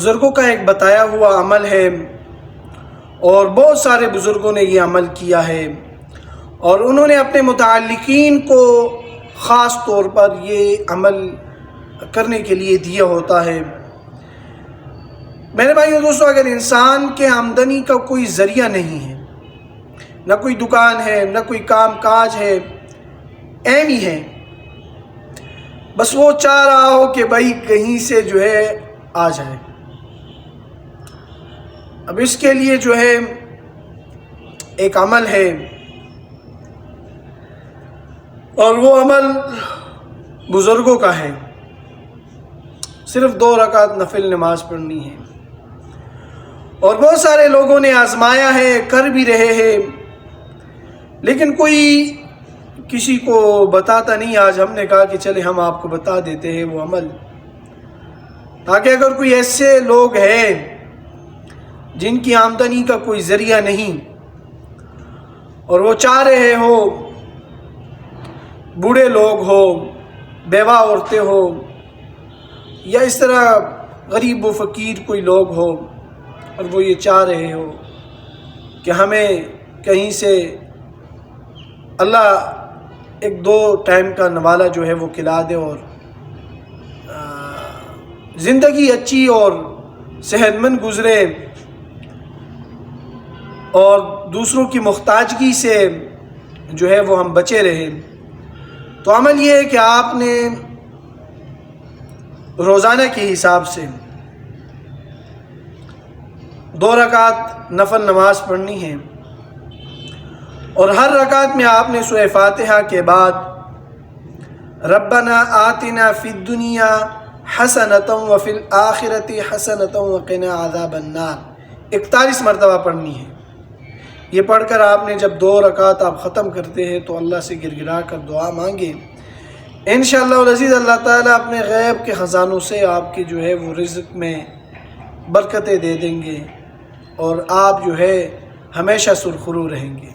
بزرگوں کا ایک بتایا ہوا عمل ہے اور بہت سارے بزرگوں نے یہ عمل کیا ہے اور انہوں نے اپنے متعلقین کو خاص طور پر یہ عمل کرنے کے لیے دیا ہوتا ہے۔ میرے بھائیو دوستو، اگر انسان کے آمدنی کا کوئی ذریعہ نہیں ہے، نہ کوئی دکان ہے، نہ کوئی کام کاج ہے، ایم ہی ہے، بس وہ چاہ رہا ہو کہ بھائی کہیں سے جو ہے آ جائے، اب اس کے لیے جو ہے ایک عمل ہے اور وہ عمل بزرگوں کا ہے، صرف 2 رکعت نفل نماز پڑھنی ہے، اور بہت سارے لوگوں نے آزمایا ہے، کر بھی رہے ہیں، لیکن کوئی کسی کو بتاتا نہیں۔ آج ہم نے کہا کہ چلے ہم آپ کو بتا دیتے ہیں وہ عمل، تاکہ اگر کوئی ایسے لوگ ہیں جن کی آمدنی کا کوئی ذریعہ نہیں اور وہ چاہ رہے ہو، بوڑھے لوگ ہو، بیوہ عورتیں ہو، یا اس طرح غریب و فقیر کوئی لوگ ہو، اور وہ یہ چاہ رہے ہو کہ ہمیں کہیں سے اللہ 1-2 ٹائم کا نوالہ جو ہے وہ کھلا دے اور زندگی اچھی اور صحت مند گزرے اور دوسروں کی محتاجگی سے جو ہے وہ ہم بچے رہے، تو عمل یہ ہے کہ آپ نے روزانہ کے حساب سے 2 رکعت نفل نماز پڑھنی ہے، اور ہر رکعت میں آپ نے سورہ فاتحہ کے بعد ربنا آتنا فی الدنیا حسنۃ وفی الآخرۃ حسنۃ وقنا عذاب النار 41 مرتبہ پڑھنی ہے۔ یہ پڑھ کر آپ نے جب 2 رکعت آپ ختم کرتے ہیں تو اللہ سے گر گرا کر دعا مانگے، انشاءاللہ العزیز اللہ تعالیٰ اپنے غیب کے خزانوں سے آپ کی جو ہے وہ رزق میں برکتیں دے دیں گے اور آپ جو ہے ہمیشہ سرخرو رہیں گے۔